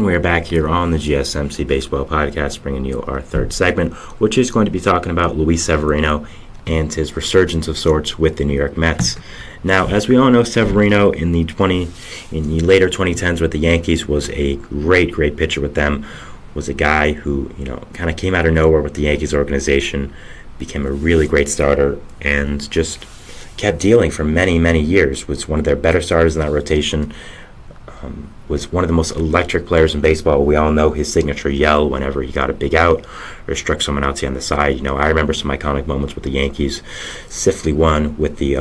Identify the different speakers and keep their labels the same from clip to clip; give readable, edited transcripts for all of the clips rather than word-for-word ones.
Speaker 1: we are back here on the GSMC Baseball Podcast, bringing you our third segment, which is going to be talking about Luis Severino and his resurgence of sorts with the New York Mets. Now, as we all know, Severino in the later 2010s with the Yankees was a great pitcher with them. Was a guy who kind of came out of nowhere with the Yankees organization, became a really great starter, and just kept dealing for many years. Was one of their better starters in that rotation. Was one of the most electric players in baseball. We all know his signature yell whenever he got a big out or struck someone out on the side. I remember some iconic moments with the Yankees. Sifley won with the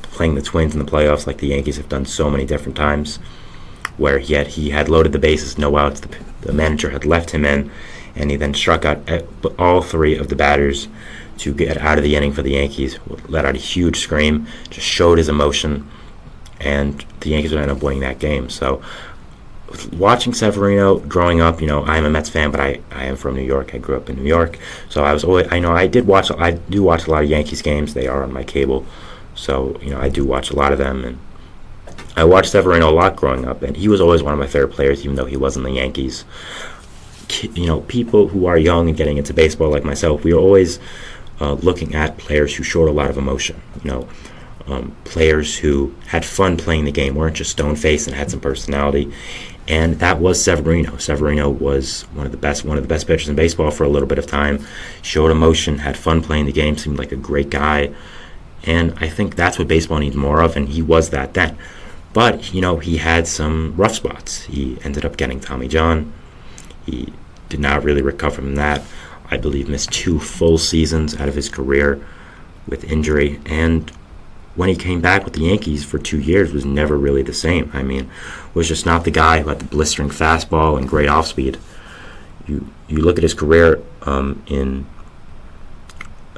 Speaker 1: playing the Twins in the playoffs, like the Yankees have done so many different times, where he had loaded the bases, no outs. The manager had left him in, and he then struck out all three of the batters to get out of the inning for the Yankees. Let out a huge scream, just showed his emotion, and the Yankees would end up winning that game. So, watching Severino growing up, I'm a Mets fan, but I am from New York. I grew up in New York, so I do watch a lot of Yankees games. They are on my cable, so I do watch a lot of them, and I watched Severino a lot growing up, and he was always one of my favorite players, even though he wasn't the Yankees. People who are young and getting into baseball like myself, we are always looking at players who showed a lot of emotion. Players who had fun playing the game, weren't just stone-faced and had some personality. And that was Severino. Severino was one of the best pitchers in baseball for a little bit of time. Showed emotion, had fun playing the game, seemed like a great guy. And I think that's what baseball needs more of, and he was that then. But, he had some rough spots. He ended up getting Tommy John. He did not really recover from that. I believe missed 2 full seasons out of his career with injury. And when he came back with the Yankees for 2 years, was never really the same. Was just not the guy who had the blistering fastball and great off speed. You look at his career in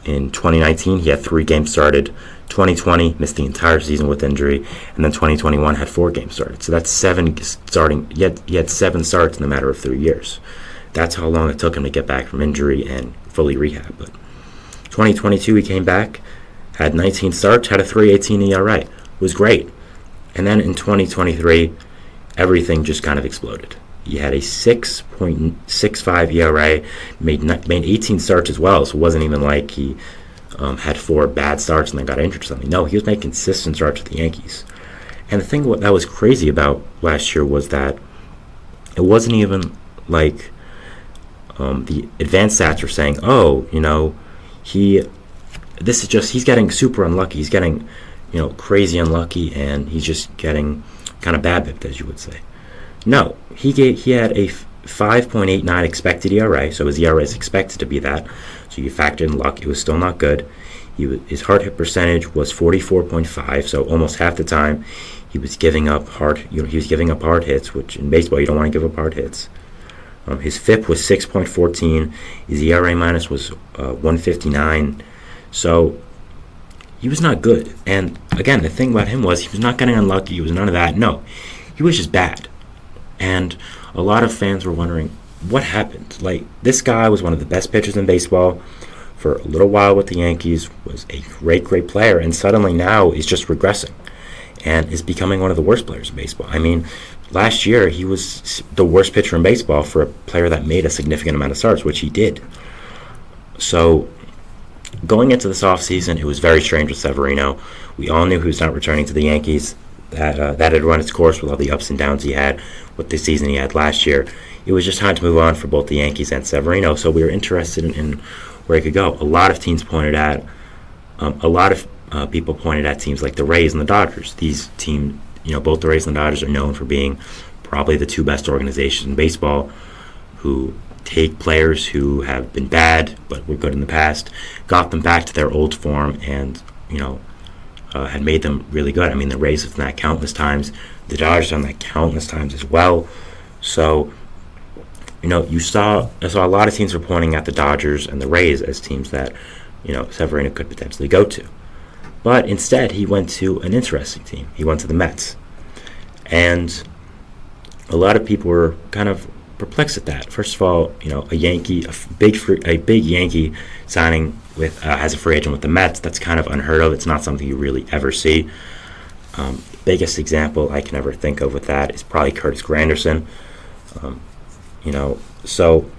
Speaker 1: 2019, he had 3 games started. 2020 missed the entire season with injury, and then 2021 had 4 games started. So that's 7 starting. He had 7 starts in a matter of 3 years. That's how long it took him to get back from injury and fully rehab. But 2022 he came back, had 19 starts, had a 3.18 ERA. Was great. And then in 2023, everything just kind of exploded. He had a 6.65 ERA, made 18 starts as well, so it wasn't even like he had 4 bad starts and then got injured or something. No, he was making consistent starts with the Yankees. And the thing that was crazy about last year was that it wasn't even like the advanced stats were saying, he's getting super unlucky. He's getting, crazy unlucky, and he's just getting kind of bad, as you would say. No, he had a 5.89 expected ERA, so his ERA is expected to be that. So you factor in luck, it was still not good. His hard hit percentage was 44.5, so almost half the time he was giving up hard hits, which in baseball you don't want to give up hard hits. His FIP was 6.14. His ERA minus was 159. So he was not good. And again, the thing about him was he was not getting unlucky. He was none of that. No, he was just bad. And a lot of fans were wondering what happened. Like, this guy was one of the best pitchers in baseball for a little while with the Yankees, was a great player, and suddenly now is just regressing and is becoming one of the worst players in baseball. Last year he was the worst pitcher in baseball for a player that made a significant amount of starts, which he did. So going into this offseason, it was very strange with Severino. We all knew he was not returning to the Yankees. That had run its course with all the ups and downs he had with the season he had last year. It was just time to move on for both the Yankees and Severino, so we were interested in where he could go. A lot of people pointed at teams like the Rays and the Dodgers. These teams, both the Rays and the Dodgers are known for being probably the 2 best organizations in baseball, who take players who have been bad but were good in the past, got them back to their old form, and had made them really good. The Rays have done that countless times. The Dodgers have done that countless times as well. So, you saw a lot of teams were pointing at the Dodgers and the Rays as teams that, Severino could potentially go to. But instead, he went to an interesting team. He went to the Mets. And a lot of people were kind of perplexed at that. First of all, a big Yankee signing with as a free agent with the Mets, that's kind of unheard of. It's not something you really ever see. Biggest example I can ever think of with that is probably Curtis Granderson. So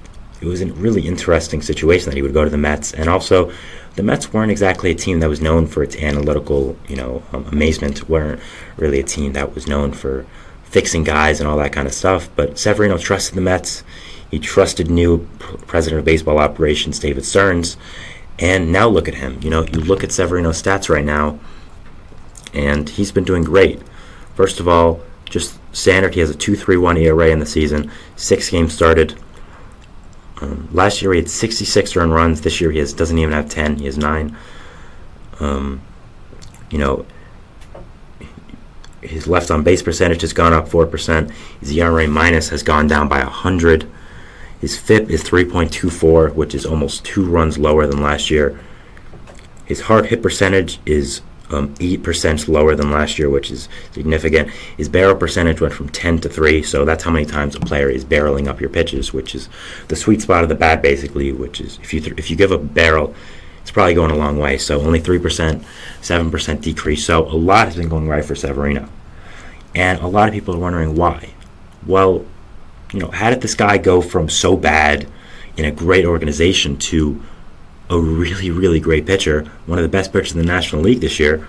Speaker 1: it was a really interesting situation that he would go to the Mets. And also, the Mets weren't exactly a team that was known for its analytical, amazement. Weren't really a team that was known for fixing guys and all that kind of stuff. But Severino trusted the Mets. He trusted new president of baseball operations, David Stearns. And now look at him. You look at Severino's stats right now, and he's been doing great. First of all, just standard, he has a 2.31 ERA in the season, 6 games started. Last year he had 66 earned runs. This year doesn't even have 10. He has 9. His left on base percentage has gone up 4%. His ERA minus has gone down by 100. His FIP is 3.24, which is almost 2 runs lower than last year. His hard hit percentage is 8% lower than last year, which is significant. His barrel percentage went from 10 to 3, so that's how many times a player is barreling up your pitches, which is the sweet spot of the bat, basically, which is if you give a barrel, it's probably going a long way. So only 3%, 7% decrease. So a lot has been going right for Severino. And a lot of people are wondering why. Well, how did this guy go from so bad in a great organization to a really, really great pitcher, one of the best pitchers in the National League this year,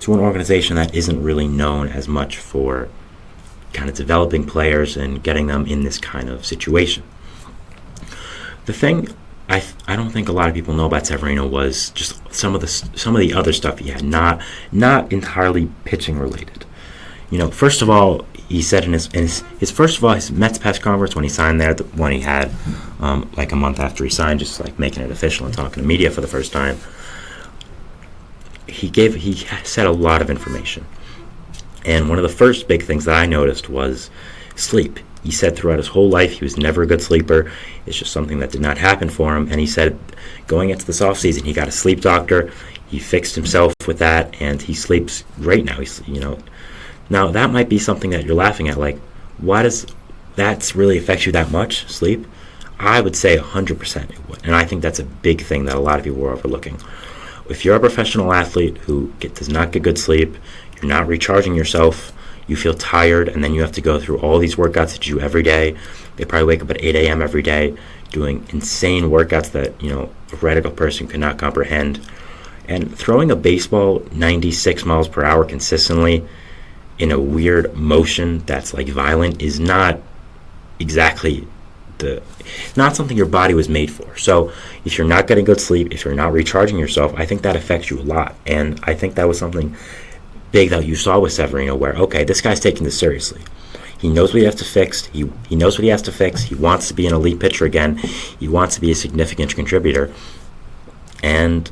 Speaker 1: to an organization that isn't really known as much for kind of developing players and getting them in this kind of situation? The thing I don't think a lot of people know about Severino was just some of the other stuff he had, not entirely pitching related. First of all, he said in his Mets press conference when he signed there, the one he had like a month after he signed, just like making it official and talking to media for the first time, he said a lot of information. And one of the first big things that I noticed was sleep. He said throughout his whole life he was never a good sleeper. It's just something that did not happen for him. And he said going into this offseason, he got a sleep doctor. He fixed himself with that, and he sleeps great now. Now, that might be something that you're laughing at, like, why does that really affect you that much, sleep? I would say 100% it would, and I think that's a big thing that a lot of people are overlooking. If you're a professional athlete who does not get good sleep, you're not recharging yourself, you feel tired, and then you have to go through all these workouts that you do every day. They probably wake up at 8 a.m. every day doing insane workouts that, a radical person could not comprehend. And throwing a baseball 96 miles per hour consistently in a weird motion that's like violent is not exactly not something your body was made for. So if you're not getting good sleep, if you're not recharging yourself, I think that affects you a lot. And I think that was something big that you saw with Severino, where, okay, this guy's taking this seriously. He knows what he has to fix. He knows what he has to fix. He wants to be an elite pitcher again. He wants to be a significant contributor. And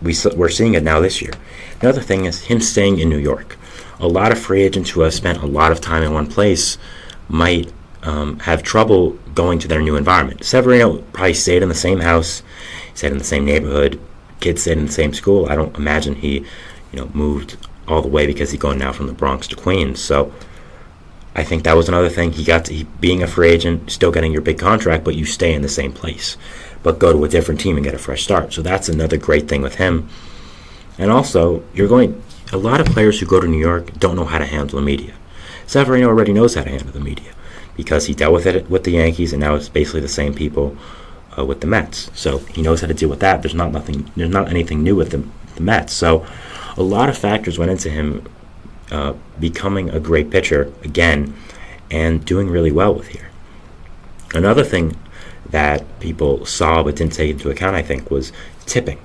Speaker 1: we're seeing it now this year. Another thing is him staying in New York. A lot of free agents who have spent a lot of time in one place might have trouble going to their new environment. Severino probably stayed in the same house, stayed in the same neighborhood, kids stayed in the same school. I don't imagine he, moved all the way because he's going now from the Bronx to Queens. So I think that was another thing. Being a free agent, still getting your big contract, but you stay in the same place, but go to a different team and get a fresh start. So that's another great thing with him. And also, a lot of players who go to New York don't know how to handle the media. Severino already knows how to handle the media because he dealt with it with the Yankees, and now it's basically the same people with the Mets. So he knows how to deal with that. There's not anything new with the Mets. So a lot of factors went into him becoming a great pitcher again and doing really well with here. Another thing that people saw but didn't take into account, I think, was tipping.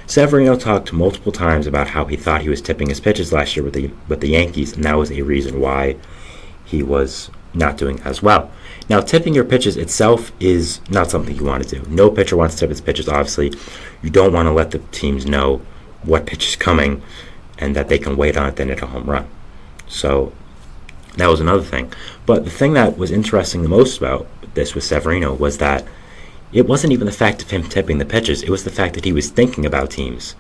Speaker 1: Severino talked multiple times about how he thought he was tipping his pitches last year with the Yankees, and that was a reason why he was not doing as well. Now, tipping your pitches itself is not something you want to do. No pitcher wants to tip his pitches, obviously. You don't want to let the teams know what pitch is coming and that they can wait on it, then hit a home run. So that was another thing. But the thing that was interesting the most about this with Severino was that it wasn't even the fact of him tipping the pitches. It was the fact that he was thinking about teams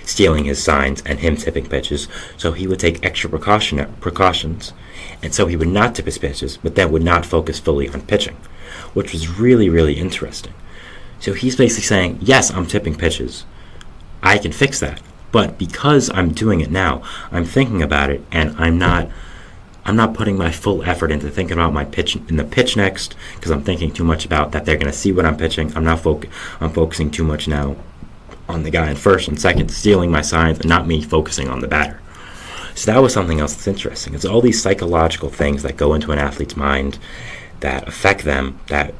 Speaker 1: stealing his signs and him tipping pitches. So he would take extra precautions. And so he would not tip his pitches, but then would not focus fully on pitching, which was really, really interesting. So he's basically saying, yes, I'm tipping pitches. I can fix that. But because I'm doing it now, I'm thinking about it, and I'm not I'm not putting my full effort into thinking about my pitch in the pitch next because I'm thinking too much about that they're going to see what I'm pitching. I'm focusing too much now on the guy in first and second stealing my signs and not me focusing on the batter. So that was something else that's interesting. It's all these psychological things that go into an athlete's mind that affect them, that,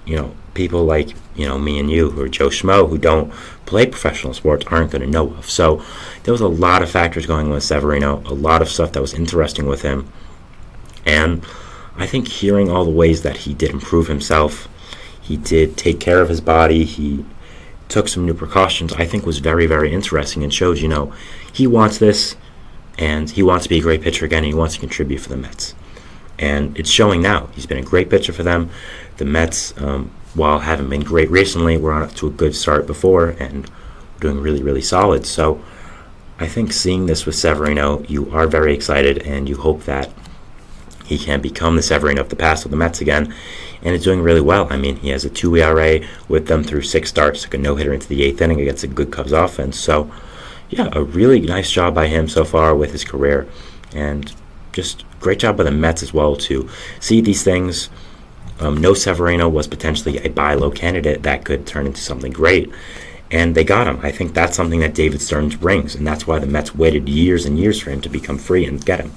Speaker 1: people like, me and you who are Joe Schmo who don't play professional sports aren't going to know of. So there was a lot of factors going on with Severino, a lot of stuff that was interesting with him. And I think hearing all the ways that he did improve himself, he did take care of his body, he took some new precautions, I think was very, very interesting and showed, he wants this and he wants to be a great pitcher again and he wants to contribute for the Mets. And it's showing now. He's been a great pitcher for them. The Mets, while haven't been great recently, were on to a good start before and doing really, really solid. So I think seeing this with Severino, you are very excited and you hope that he can become the Severino of the past with the Mets again, and is doing really well. I mean, he has a 2 ERA with them through 6 starts, took a no-hitter into the 8th inning against a good Cubs offense. So, yeah, a really nice job by him so far with his career, and just great job by the Mets as well to see these things. No Severino was potentially a buy low candidate that could turn into something great, and they got him. I think that's something that David Stearns brings, and that's why the Mets waited years and years for him to become free and get him.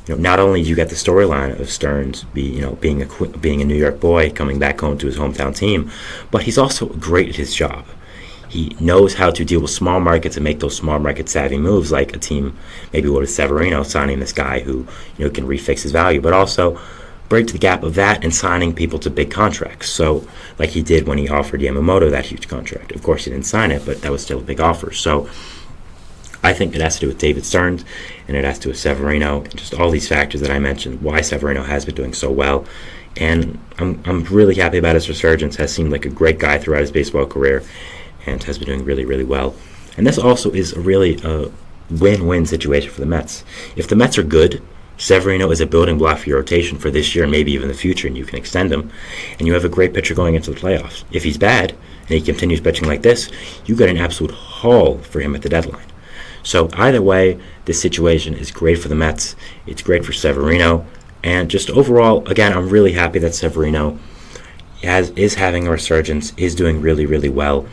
Speaker 1: Not only do you get the storyline of Stearns being a New York boy coming back home to his hometown team, but he's also great at his job. He knows how to deal with small markets and make those small market savvy moves, like a team maybe with Severino signing this guy who can refix his value, but also bridge the gap of that and signing people to big contracts. So like he did when he offered Yamamoto that huge contract. Of course he didn't sign it, but that was still a big offer. So I think it has to do with David Stearns, and it has to do with Severino, and just all these factors that I mentioned, why Severino has been doing so well. And I'm really happy about his resurgence. Has seemed like a great guy throughout his baseball career, and has been doing really, really well. And this also is a really win-win situation for the Mets. If the Mets are good, Severino is a building block for your rotation for this year and maybe even the future, and you can extend him, and you have a great pitcher going into the playoffs. If he's bad, and he continues pitching like this, you got an absolute haul for him at the deadline. So either way, this situation is great for the Mets. It's great for Severino. And just overall, again, I'm really happy that Severino is having a resurgence, is doing really, really well,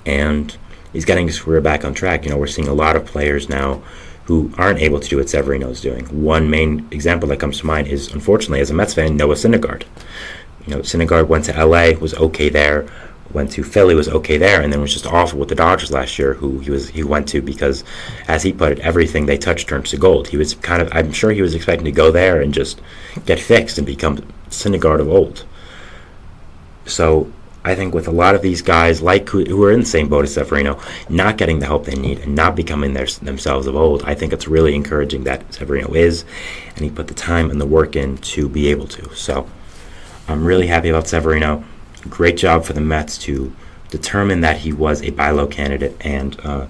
Speaker 1: and he's getting his career back on track. We're seeing a lot of players now who aren't able to do what Severino's doing. One main example that comes to mind is, unfortunately, as a Mets fan, Noah Syndergaard. Syndergaard went to LA, was okay there, went to Philly, was okay there, and then was just awful with the Dodgers last year, who he went to because, as he put it, everything they touched turns to gold. He was I'm sure he was expecting to go there and just get fixed and become Syndergaard of old. So I think with a lot of these guys who are in the same boat as Severino, not getting the help they need and not becoming themselves of old, I think it's really encouraging that Severino is, and he put the time and the work in to be able to. So I'm really happy about Severino. Great job for the Mets to determine that he was a buy low candidate, and a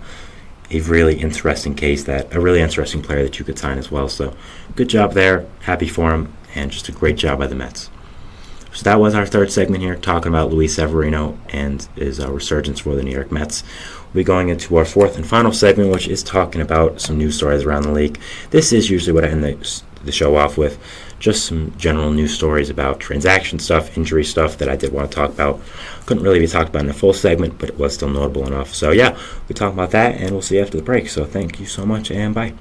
Speaker 1: really interesting a really interesting player that you could sign as well. So good job there. Happy for him, and just a great job by the Mets. So that was our third segment here, talking about Luis Severino and his resurgence for the New York Mets. We'll be going into our fourth and final segment, which is talking about some news stories around the league. This is usually what I end the show off with, just some general news stories about transaction stuff, injury stuff that I did want to talk about. Couldn't really be talked about in a full segment, but it was still notable enough. So yeah, we'll talk about that, and we'll see you after the break. So thank you so much, and bye.